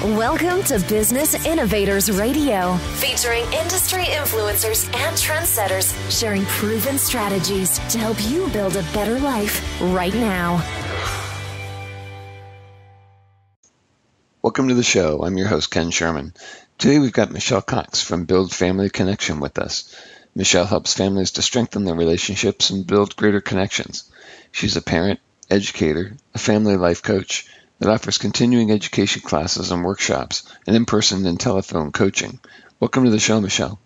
Welcome to Business Innovators Radio, featuring industry influencers and trendsetters sharing proven strategies to help you build a better life right now. Welcome to the show. I'm your host, Ken Sherman. Today we've got Michelle Cox from Build Family Connection with us. Michelle helps families to strengthen their relationships and build greater connections. She's a parent, educator, a family life coach that offers continuing education classes and workshops and in-person and telephone coaching. Welcome to the show, Michelle.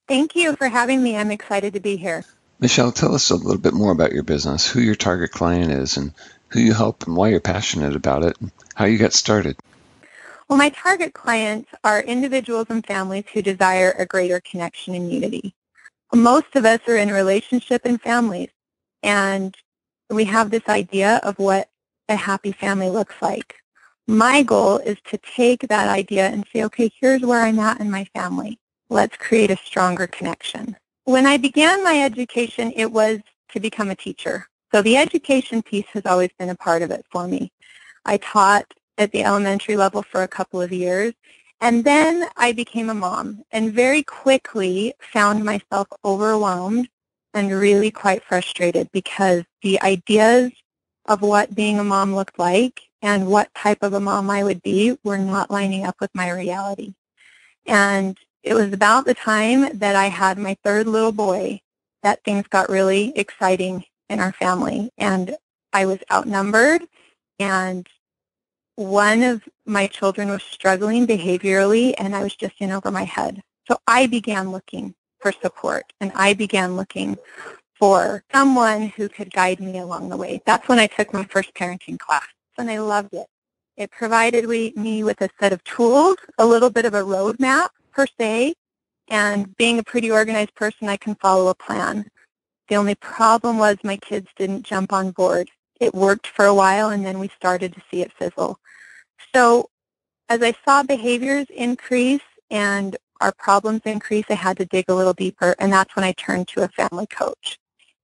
Thank you for having me. I'm excited to be here. Michelle, tell us a little bit more about your business, who your target client is, and who you help and why you're passionate about it, and how you got started. Well, my target clients are individuals and families who desire a greater connection and unity. Most of us are in relationship and families, and we have this idea of what a happy family looks like. My goal is to take that idea and say, okay, here's where I'm at in my family. Let's create a stronger connection. When I began my education, it was to become a teacher. So the education piece has always been a part of it for me. I taught at the elementary level for a couple of years, and then I became a mom and very quickly found myself overwhelmed and really quite frustrated because the ideas of what being a mom looked like and what type of a mom I would be were not lining up with my reality. And it was about the time that I had my third little boy that things got really exciting in our family. And I was outnumbered, and one of my children was struggling behaviorally, and I was just in over my head. So I began looking for support, and I began looking for someone who could guide me along the way. That's when I took my first parenting class, and I loved it. It provided me with a set of tools, a little bit of a roadmap per se, and being a pretty organized person, I can follow a plan. The only problem was my kids didn't jump on board. It worked for a while, and then we started to see it fizzle. So as I saw behaviors increase and our problems increase, I had to dig a little deeper, and that's when I turned to a family coach.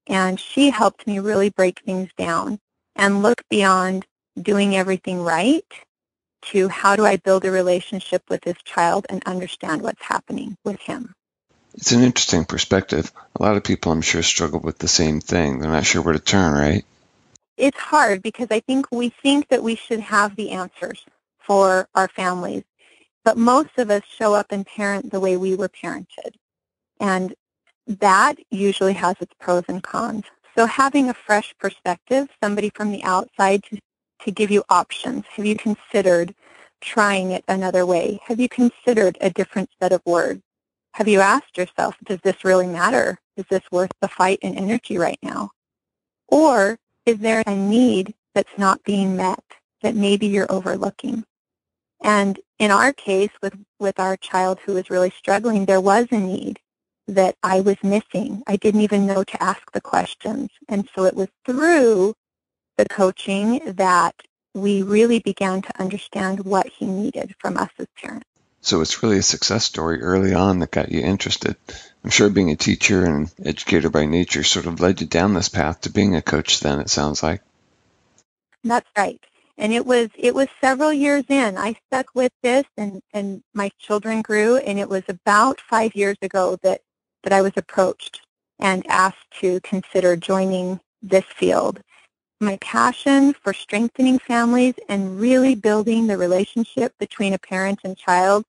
And she helped me really break things down and look beyond doing everything right to how do I build a relationship with this child and understand what's happening with him. It's an interesting perspective. A lot of people, I'm sure, struggle with the same thing. They're not sure where to turn, right? It's hard because I think we think that we should have the answers for our families, but most of us show up and parent the way we were parented. And that usually has its pros and cons. So having a fresh perspective, somebody from the outside to give you options. Have you considered trying it another way? Have you considered a different set of words? Have you asked yourself, does this really matter? Is this worth the fight and energy right now? Or is there a need that's not being met that maybe you're overlooking? And in our case, with our child who was really struggling, there was a need that I was missing. I didn't even know to ask the questions. And so it was through the coaching that we really began to understand what he needed from us as parents. So it's really a success story early on that got you interested. I'm sure being a teacher and educator by nature sort of led you down this path to being a coach then, it sounds like. That's right. And it was several years in. I stuck with this, and my children grew, and it was about 5 years ago that I was approached and asked to consider joining this field. My passion for strengthening families and really building the relationship between a parent and child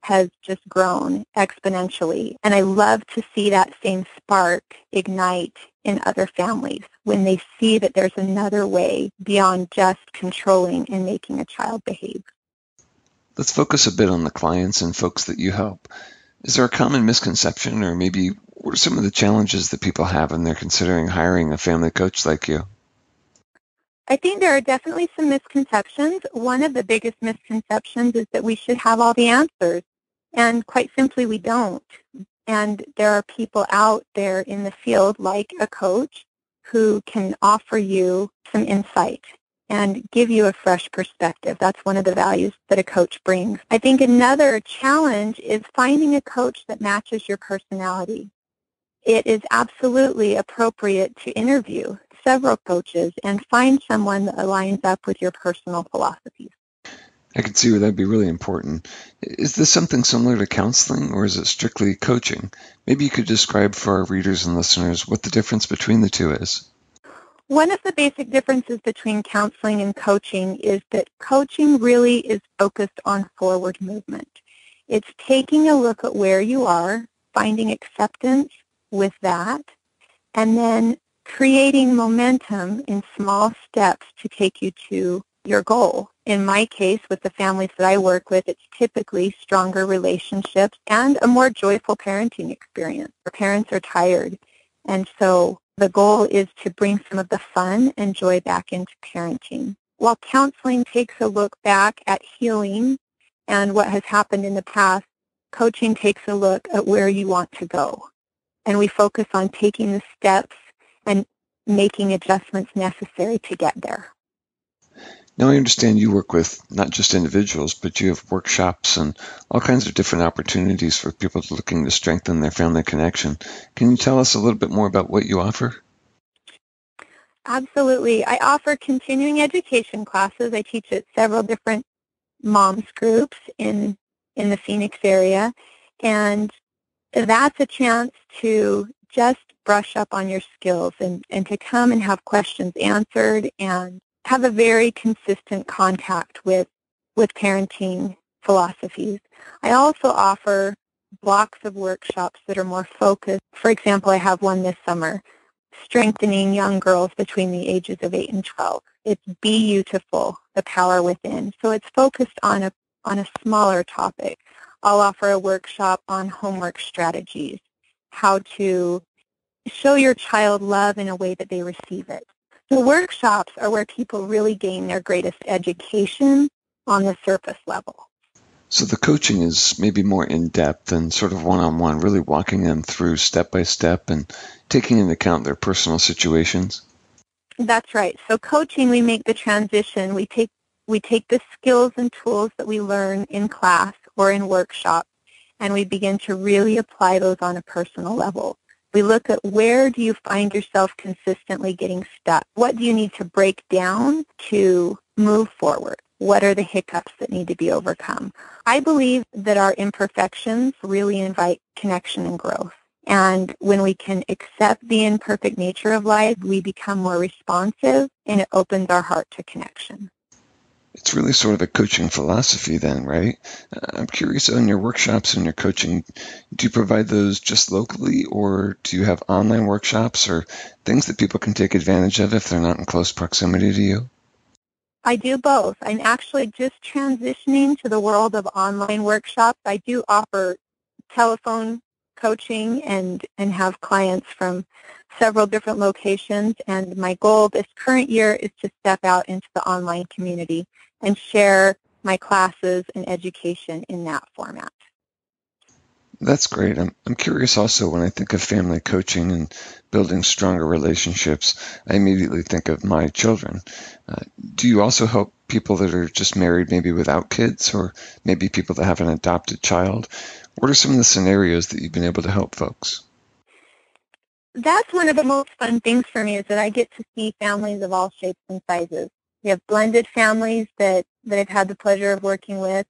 has just grown exponentially. And I love to see that same spark ignite in other families when they see that there's another way beyond just controlling and making a child behave. Let's focus a bit on the clients and folks that you help. Is there a common misconception, or maybe what are some of the challenges that people have when they're considering hiring a family coach like you? I think there are definitely some misconceptions. One of the biggest misconceptions is that we should have all the answers, and quite simply we don't. And there are people out there in the field like a coach who can offer you some insight and give you a fresh perspective. That's one of the values that a coach brings. I think another challenge is finding a coach that matches your personality. It is absolutely appropriate to interview several coaches and find someone that aligns up with your personal philosophies. I can see where that'd be really important. Is this something similar to counseling, or is it strictly coaching? Maybe you could describe for our readers and listeners what the difference between the two is. One of the basic differences between counseling and coaching is that coaching really is focused on forward movement. It's taking a look at where you are, finding acceptance with that, and then creating momentum in small steps to take you to your goal. In my case, with the families that I work with, it's typically stronger relationships and a more joyful parenting experience. Our parents are tired, and so the goal is to bring some of the fun and joy back into parenting. While counseling takes a look back at healing and what has happened in the past, coaching takes a look at where you want to go. And we focus on taking the steps and making adjustments necessary to get there. Now, I understand you work with not just individuals, but you have workshops and all kinds of different opportunities for people looking to strengthen their family connection. Can you tell us a little bit more about what you offer? Absolutely. I offer continuing education classes. I teach at several different moms groups in the Phoenix area, and that's a chance to just brush up on your skills and to come and have questions answered and have a very consistent contact with parenting philosophies. I also offer blocks of workshops that are more focused. For example, I have one this summer, Strengthening Young Girls Between the Ages of 8 and 12. It's Beautiful, the Power Within. So it's focused on a smaller topic. I'll offer a workshop on homework strategies, how to show your child love in a way that they receive it. The workshops are where people really gain their greatest education on the surface level. So the coaching is maybe more in-depth and sort of one-on-one, really walking them through step by step and taking into account their personal situations. That's right. So coaching, we make the transition. We take the skills and tools that we learn in class or in workshop, and we begin to really apply those on a personal level. We look at where do you find yourself consistently getting stuck? What do you need to break down to move forward? What are the hiccups that need to be overcome? I believe that our imperfections really invite connection and growth. And when we can accept the imperfect nature of life, we become more responsive, and it opens our heart to connection. It's really sort of a coaching philosophy then, right? I'm curious on your workshops and your coaching, do you provide those just locally, or do you have online workshops or things that people can take advantage of if they're not in close proximity to you? I do both. I'm actually just transitioning to the world of online workshops. I do offer telephone coaching and have clients from several different locations, and my goal this current year is to step out into the online community and share my classes and education in that format. That's great. I'm curious also when I think of family coaching and building stronger relationships, I immediately think of my children. Do you also help people that are just married, maybe without kids, or maybe people that have an adopted child? What are some of the scenarios that you've been able to help folks? That's one of the most fun things for me, is that I get to see families of all shapes and sizes. We have blended families that I've had the pleasure of working with,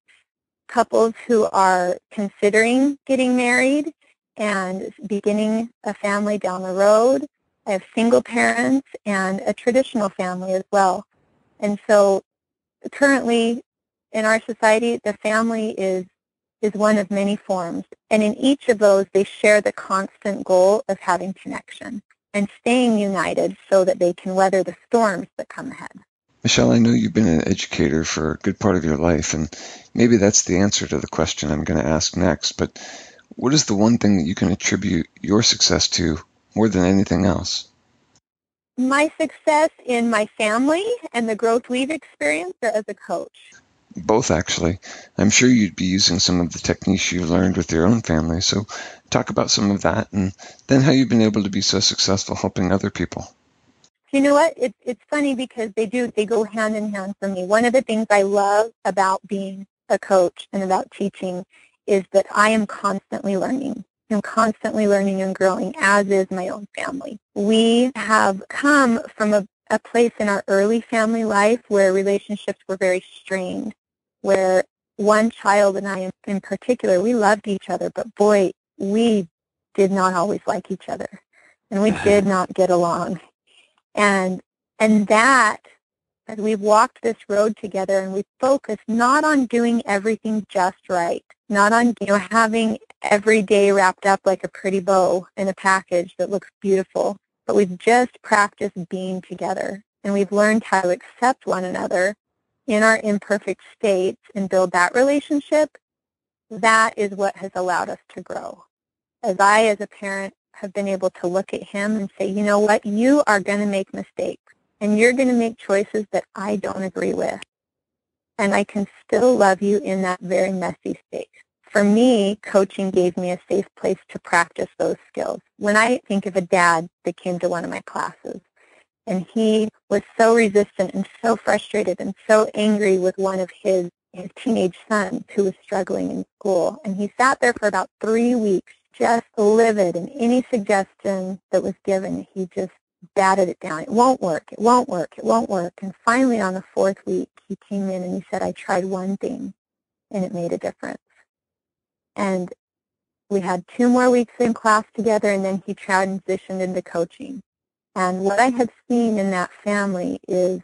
couples who are considering getting married and beginning a family down the road. I have single parents and a traditional family as well. And so currently in our society, the family is one of many forms. And in each of those, they share the constant goal of having connection and staying united so that they can weather the storms that come ahead. Michelle, I know you've been an educator for a good part of your life, and maybe that's the answer to the question I'm going to ask next, but what is the one thing that you can attribute your success to more than anything else? My success in my family and the growth we've experienced, or as a coach? Both, actually. I'm sure you'd be using some of the techniques you learned with your own family, so talk about some of that and then how you've been able to be so successful helping other people. You know what? It's funny because they go hand in hand for me. One of the things I love about being a coach and about teaching is that I am constantly learning. I'm constantly learning and growing, as is my own family. We have come from a place in our early family life where relationships were very strained. where one child and I in particular, we loved each other, but boy, we did not always like each other, and we did not get along. And that, as we've walked this road together and we focused not on doing everything just right, not on, having every day wrapped up like a pretty bow in a package that looks beautiful, but we've just practiced being together, and we've learned how to accept one another in our imperfect states and build that relationship. That is what has allowed us to grow. As a parent, have been able to look at him and say, you know what, you are going to make mistakes, and you're going to make choices that I don't agree with, and I can still love you in that very messy state. For me, coaching gave me a safe place to practice those skills. When I think of a dad that came to one of my classes, and he was so resistant and so frustrated and so angry with one of his teenage sons who was struggling in school, and he sat there for about 3 weeks just livid, and any suggestion that was given, he just batted it down. It won't work, it won't work, it won't work. And finally on the 4th week, he came in and he said, I tried one thing, and it made a difference. And we had 2 more weeks in class together, and then he transitioned into coaching. And what I have seen in that family is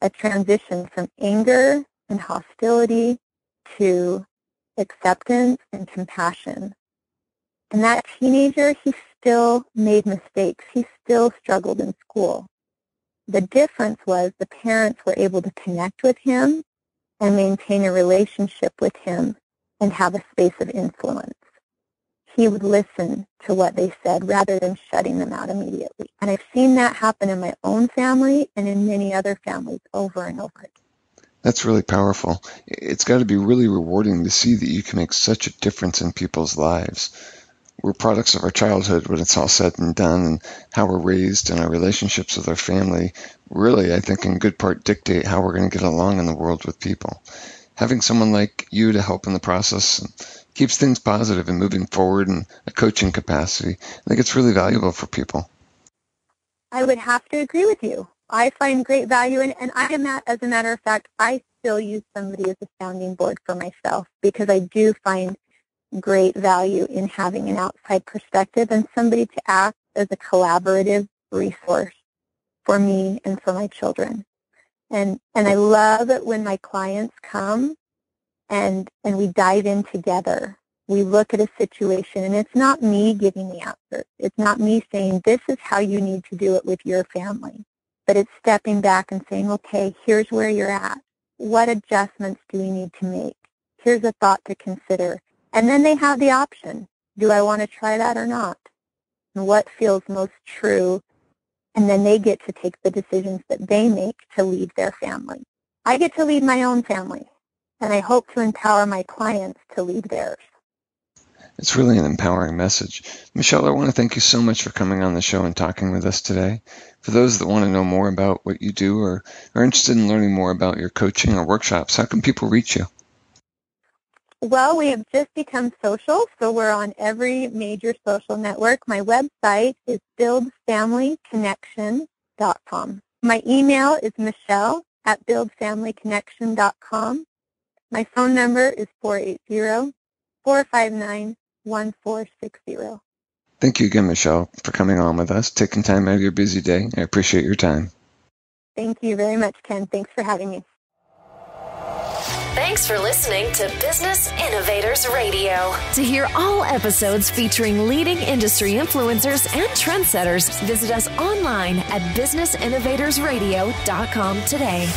a transition from anger and hostility to acceptance and compassion. And that teenager, he still made mistakes. He still struggled in school. The difference was the parents were able to connect with him and maintain a relationship with him and have a space of influence. He would listen to what they said rather than shutting them out immediately. And I've seen that happen in my own family and in many other families over and over again. That's really powerful. It's got to be really rewarding to see that you can make such a difference in people's lives. We're products of our childhood when it's all said and done, and how we're raised and our relationships with our family really, I think, in good part dictate how we're going to get along in the world with people. Having someone like you to help in the process keeps things positive and moving forward in a coaching capacity. I think it's really valuable for people. I would have to agree with you. I find great value in it, and I am, as a matter of fact, I still use somebody as a sounding board for myself because I do find great value in having an outside perspective and somebody to act as a collaborative resource for me and for my children. And I love it when my clients come and we dive in together. We look at a situation, and it's not me giving the answers. It's not me saying, this is how you need to do it with your family. But it's stepping back and saying, okay, here's where you're at. What adjustments do we need to make? Here's a thought to consider. And then they have the option. Do I want to try that or not? And what feels most true? And then they get to take the decisions that they make to lead their family. I get to lead my own family, and I hope to empower my clients to lead theirs. It's really an empowering message. Michelle, I want to thank you so much for coming on the show and talking with us today. For those that want to know more about what you do or are interested in learning more about your coaching or workshops, how can people reach you? Well, we have just become social, so we're on every major social network. My website is buildfamilyconnection.com. My email is michelle@buildfamilyconnection.com. My phone number is 480-459-1460. Thank you again, Michelle, for coming on with us, taking time out of your busy day. I appreciate your time. Thank you very much, Ken. Thanks for having me. Thanks for listening to Business Innovators Radio. To hear all episodes featuring leading industry influencers and trendsetters, visit us online at businessinnovatorsradio.com today.